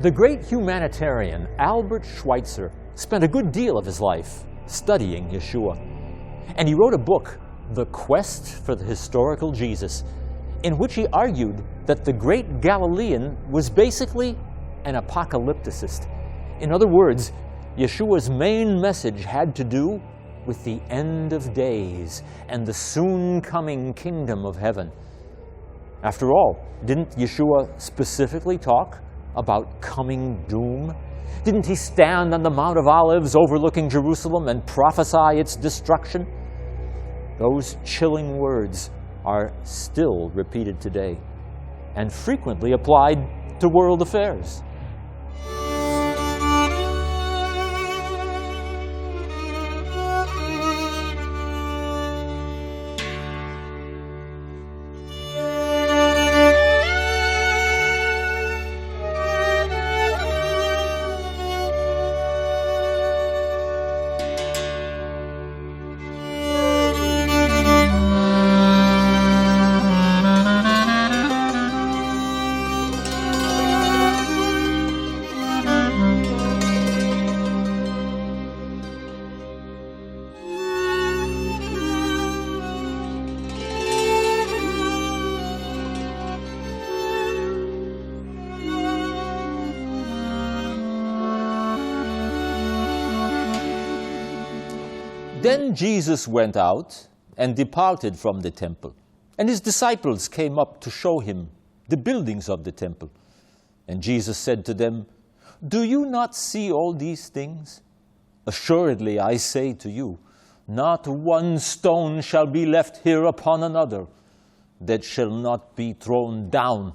The great humanitarian Albert Schweitzer spent a good deal of his life studying Yeshua. And he wrote a book, The Quest for the Historical Jesus, in which he argued that the great Galilean was basically an apocalypticist. In other words, Yeshua's main message had to do with the end of days and the soon coming kingdom of heaven. After all, didn't Yeshua specifically talk about coming doom? Didn't he stand on the Mount of Olives overlooking Jerusalem and prophesy its destruction? Those chilling words are still repeated today and frequently applied to world affairs. Then Jesus went out and departed from the temple, and his disciples came up to show him the buildings of the temple. And Jesus said to them, "Do you not see all these things? Assuredly, I say to you, not one stone shall be left here upon another that shall not be thrown down."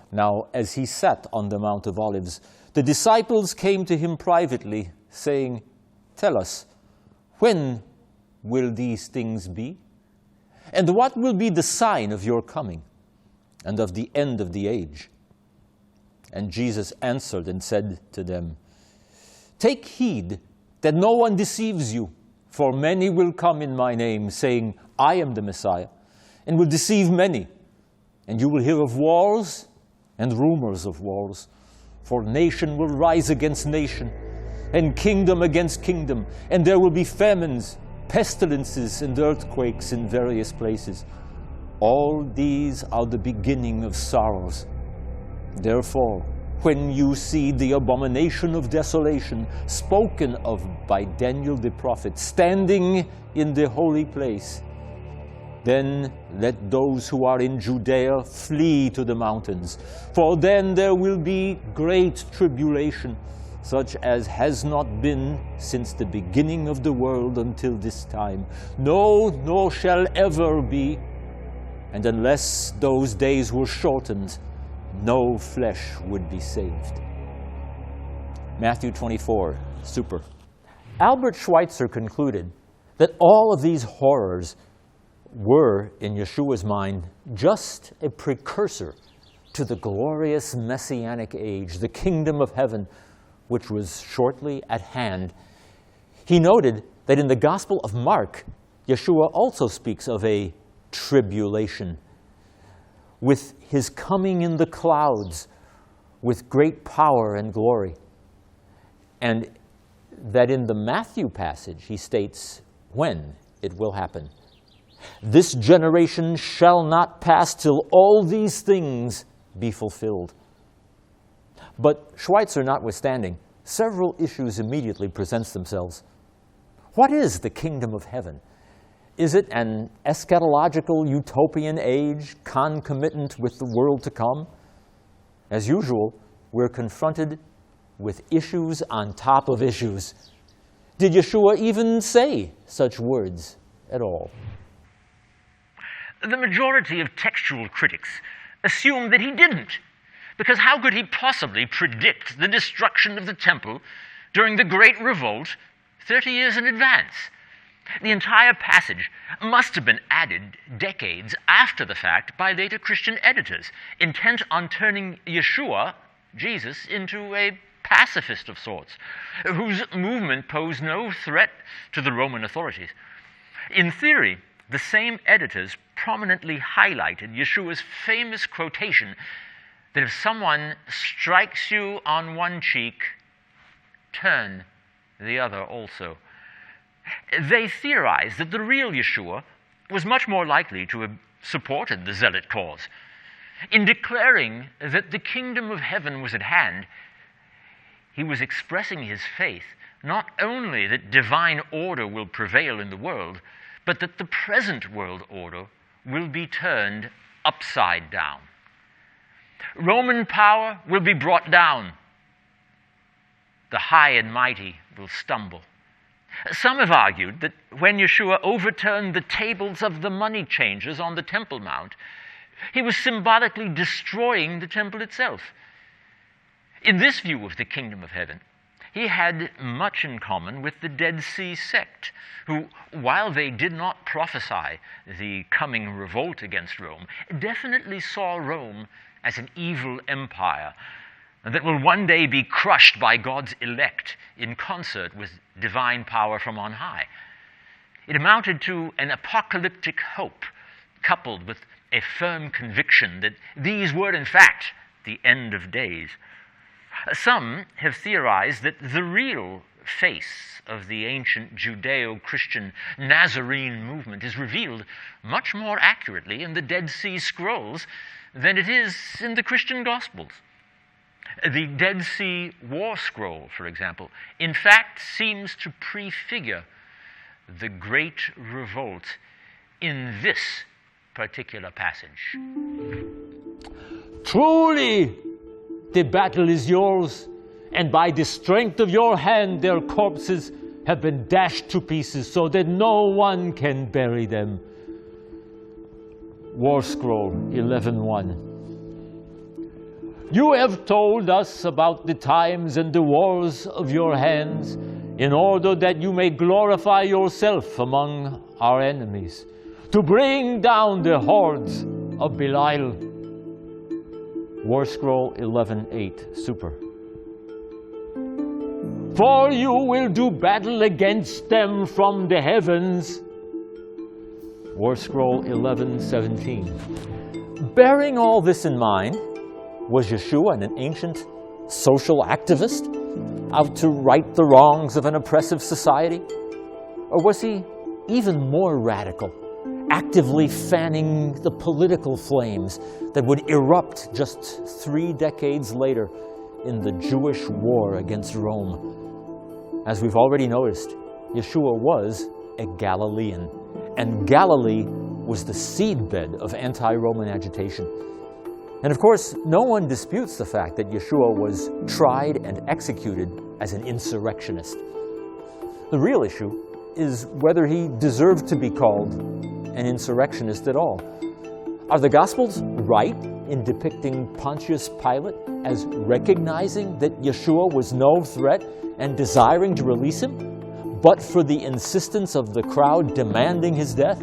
Now, as he sat on the Mount of Olives, the disciples came to him privately, saying, "Tell us, when will these things be? And what will be the sign of your coming and of the end of the age?" And Jesus answered and said to them, "Take heed that no one deceives you, for many will come in my name, saying, 'I am the Messiah,' and will deceive many. And you will hear of wars and rumors of wars, for nation will rise against nation, and kingdom against kingdom, and there will be famines, pestilences, and earthquakes in various places. All these are the beginning of sorrows. Therefore, when you see the abomination of desolation spoken of by Daniel the prophet standing in the holy place, then let those who are in Judea flee to the mountains, for then there will be great tribulation, such as has not been since the beginning of the world until this time, no, nor shall ever be. And unless those days were shortened, no flesh would be saved." Matthew 24, super. Albert Schweitzer concluded that all of these horrors were, in Yeshua's mind, just a precursor to the glorious Messianic age, the kingdom of heaven, which was shortly at hand. He noted that in the Gospel of Mark, Yeshua also speaks of a tribulation, with his coming in the clouds with great power and glory. And that in the Matthew passage, he states when it will happen. "This generation shall not pass till all these things be fulfilled." But Schweitzer notwithstanding, several issues immediately present themselves. What is the kingdom of heaven? Is it an eschatological utopian age concomitant with the world to come? As usual, we're confronted with issues on top of issues. Did Yeshua even say such words at all? The majority of textual critics assume that he didn't, because how could he possibly predict the destruction of the temple during the Great Revolt 30 years in advance? The entire passage must have been added decades after the fact by later Christian editors, intent on turning Yeshua, Jesus, into a pacifist of sorts, whose movement posed no threat to the Roman authorities. In theory, the same editors prominently highlighted Yeshua's famous quotation that if someone strikes you on one cheek, turn the other also. They theorized that the real Yeshua was much more likely to have supported the zealot cause. In declaring that the kingdom of heaven was at hand, he was expressing his faith not only that divine order will prevail in the world, but that the present world order will be turned upside down. Roman power will be brought down. The high and mighty will stumble. Some have argued that when Yeshua overturned the tables of the money changers on the Temple Mount, he was symbolically destroying the temple itself. In this view of the kingdom of heaven, he had much in common with the Dead Sea sect, who, while they did not prophesy the coming revolt against Rome, definitely saw Rome as an evil empire that will one day be crushed by God's elect in concert with divine power from on high. It amounted to an apocalyptic hope, coupled with a firm conviction that these were, in fact, the end of days. Some have theorized that the real face of the ancient Judeo-Christian Nazarene movement is revealed much more accurately in the Dead Sea Scrolls than it is in the Christian Gospels. The Dead Sea War Scroll, for example, in fact seems to prefigure the Great Revolt in this particular passage. Truly, the battle is yours, and by the strength of your hand their corpses have been dashed to pieces so that no one can bury them. War Scroll 11:1. You have told us about the times and the wars of your hands in order that you may glorify yourself among our enemies, to bring down the hordes of Belial. War Scroll 11:8, Super. For you will do battle against them from the heavens. War Scroll 11:17. Bearing all this in mind, was Yeshua an ancient social activist out to right the wrongs of an oppressive society? Or was he even more radical, actively fanning the political flames that would erupt just 3 decades later in the Jewish war against Rome? As we've already noticed, Yeshua was a Galilean, and Galilee was the seedbed of anti-Roman agitation. And of course, no one disputes the fact that Yeshua was tried and executed as an insurrectionist. The real issue is whether he deserved to be called an insurrectionist at all. Are the Gospels right in depicting Pontius Pilate as recognizing that Yeshua was no threat and desiring to release him, but for the insistence of the crowd demanding his death?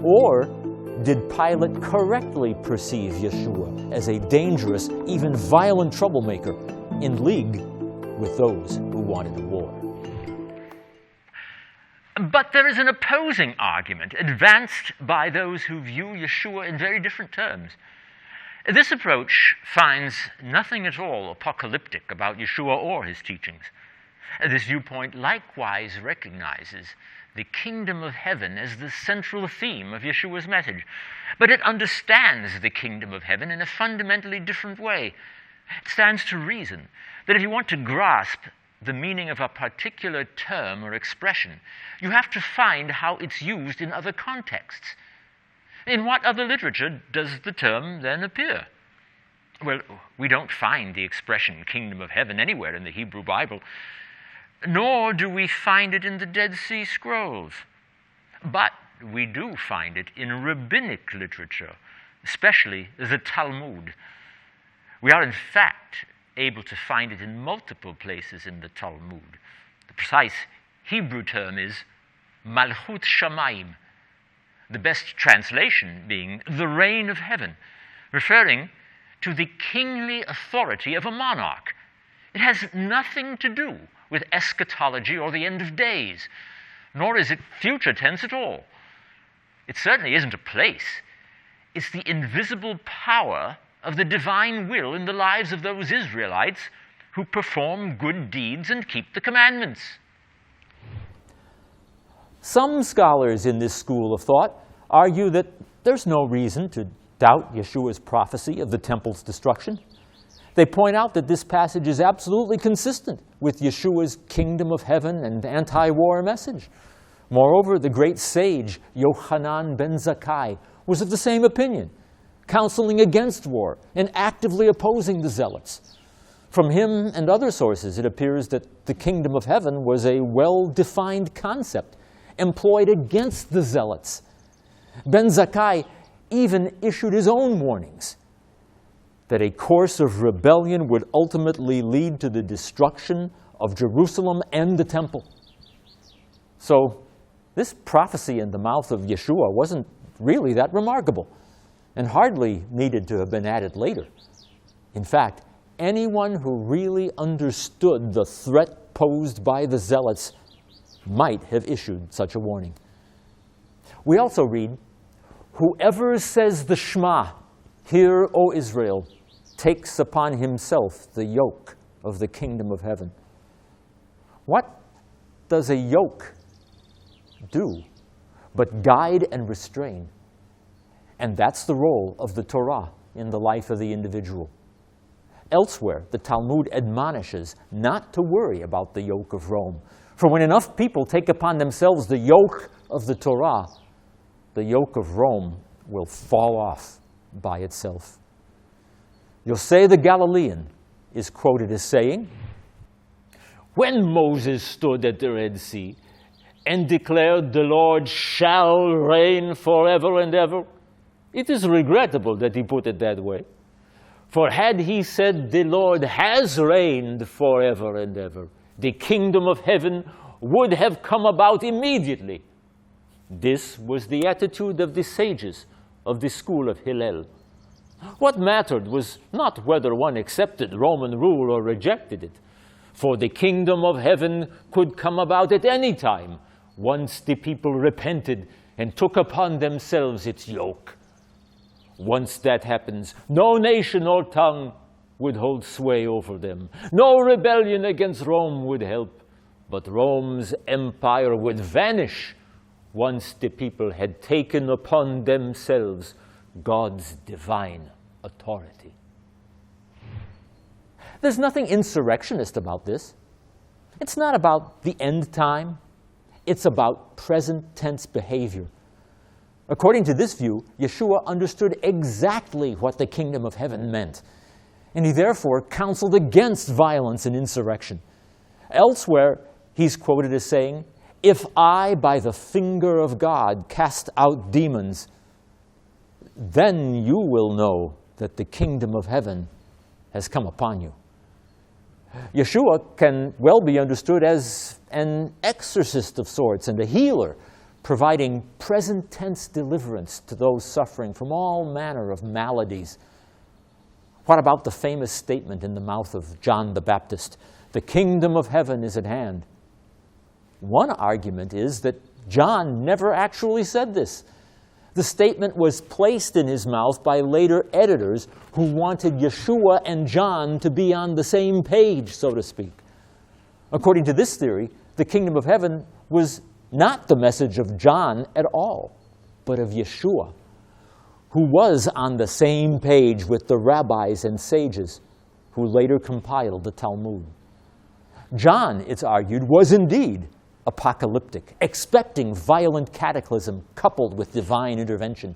Or did Pilate correctly perceive Yeshua as a dangerous, even violent troublemaker in league with those who wanted a war? But there is an opposing argument advanced by those who view Yeshua in very different terms. This approach finds nothing at all apocalyptic about Yeshua or his teachings. This viewpoint likewise recognizes the kingdom of heaven as the central theme of Yeshua's message, but it understands the kingdom of heaven in a fundamentally different way. It stands to reason that if you want to grasp the meaning of a particular term or expression, you have to find how it's used in other contexts. In what other literature does the term then appear? Well, we don't find the expression kingdom of heaven anywhere in the Hebrew Bible, nor do we find it in the Dead Sea Scrolls. But we do find it in rabbinic literature, especially the Talmud. We are, in fact, able to find it in multiple places in the Talmud. The precise Hebrew term is Malchut Shamayim, the best translation being the reign of heaven, referring to the kingly authority of a monarch. It has nothing to do with eschatology or the end of days, nor is it future tense at all. It certainly isn't a place. It's the invisible power of the divine will in the lives of those Israelites who perform good deeds and keep the commandments. Some scholars in this school of thought argue that there's no reason to doubt Yeshua's prophecy of the temple's destruction. They point out that this passage is absolutely consistent with Yeshua's kingdom of heaven and anti-war message. Moreover, the great sage Yochanan ben Zakkai was of the same opinion, counseling against war and actively opposing the zealots. From him and other sources, it appears that the kingdom of heaven was a well-defined concept employed against the zealots. Ben Zakkai even issued his own warnings that a course of rebellion would ultimately lead to the destruction of Jerusalem and the temple. So this prophecy in the mouth of Yeshua wasn't really that remarkable and hardly needed to have been added later. In fact, anyone who really understood the threat posed by the zealots might have issued such a warning. We also read, "Whoever says the Shema, 'Hear, O Israel,' takes upon himself the yoke of the kingdom of heaven." What does a yoke do but guide and restrain? And that's the role of the Torah in the life of the individual. Elsewhere, the Talmud admonishes not to worry about the yoke of Rome. For when enough people take upon themselves the yoke of the Torah, the yoke of Rome will fall off by itself. Yosei the Galilean is quoted as saying, "When Moses stood at the Red Sea and declared the Lord shall reign forever and ever, it is regrettable that he put it that way. For had he said the Lord has reigned forever and ever, the kingdom of heaven would have come about immediately." This was the attitude of the sages of the school of Hillel. What mattered was not whether one accepted Roman rule or rejected it, for the kingdom of heaven could come about at any time once the people repented and took upon themselves its yoke. Once that happens, no nation or tongue would hold sway over them. No rebellion against Rome would help, but Rome's empire would vanish once the people had taken upon themselves God's divine authority. There's nothing insurrectionist about this. It's not about the end time. It's about present tense behavior. According to this view, Yeshua understood exactly what the kingdom of heaven meant, and he therefore counseled against violence and insurrection. Elsewhere, he's quoted as saying, "If I, by the finger of God, cast out demons, then you will know that the kingdom of heaven has come upon you." Yeshua can well be understood as an exorcist of sorts and a healer, providing present tense deliverance to those suffering from all manner of maladies. What about the famous statement in the mouth of John the Baptist, "The kingdom of heaven is at hand"? One argument is that John never actually said this. The statement was placed in his mouth by later editors who wanted Yeshua and John to be on the same page, so to speak. According to this theory, the kingdom of heaven was not the message of John at all, but of Yeshua, who was on the same page with the rabbis and sages who later compiled the Talmud. John, it's argued, was indeed apocalyptic, expecting violent cataclysm coupled with divine intervention.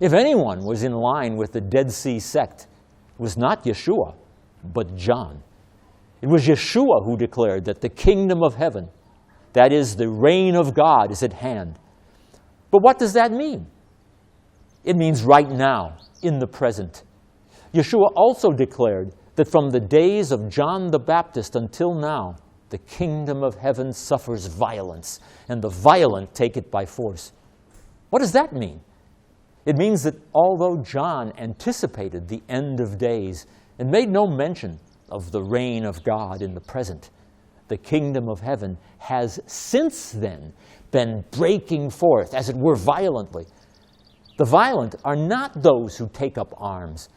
If anyone was in line with the Dead Sea sect, it was not Yeshua, but John. It was Yeshua who declared that the kingdom of heaven, that is, the reign of God, is at hand. But what does that mean? It means right now, in the present. Yeshua also declared that from the days of John the Baptist until now, the kingdom of heaven suffers violence, and the violent take it by force. What does that mean? It means that although John anticipated the end of days and made no mention of the reign of God in the present, the kingdom of heaven has since then been breaking forth, as it were, violently. The violent are not those who take up arms,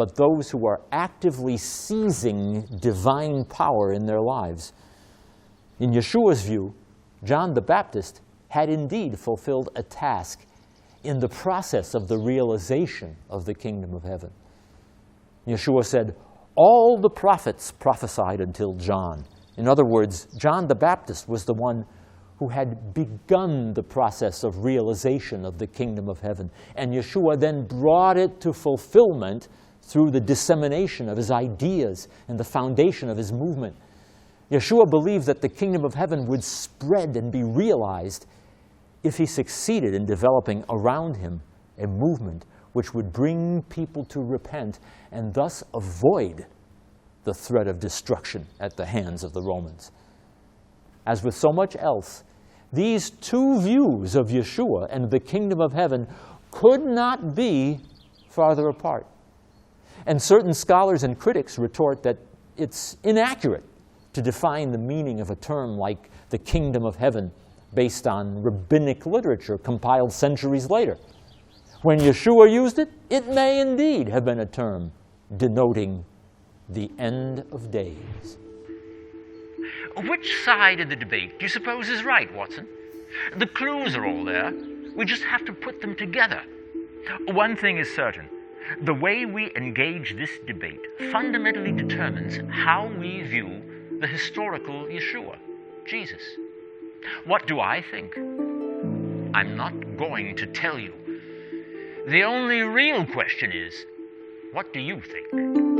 but those who are actively seizing divine power in their lives. In Yeshua's view, John the Baptist had indeed fulfilled a task in the process of the realization of the kingdom of heaven. Yeshua said, all the prophets prophesied until John. In other words, John the Baptist was the one who had begun the process of realization of the kingdom of heaven. And Yeshua then brought it to fulfillment through the dissemination of his ideas and the foundation of his movement. Yeshua believed that the kingdom of heaven would spread and be realized if he succeeded in developing around him a movement which would bring people to repent and thus avoid the threat of destruction at the hands of the Romans. As with so much else, these two views of Yeshua and the kingdom of heaven could not be farther apart. And certain scholars and critics retort that it's inaccurate to define the meaning of a term like the kingdom of heaven based on rabbinic literature compiled centuries later. When Yeshua used it, it may indeed have been a term denoting the end of days. Which side of the debate do you suppose is right, Watson? The clues are all there. We just have to put them together. One thing is certain. The way we engage this debate fundamentally determines how we view the historical Yeshua, Jesus. What do I think? I'm not going to tell you. The only real question is, what do you think?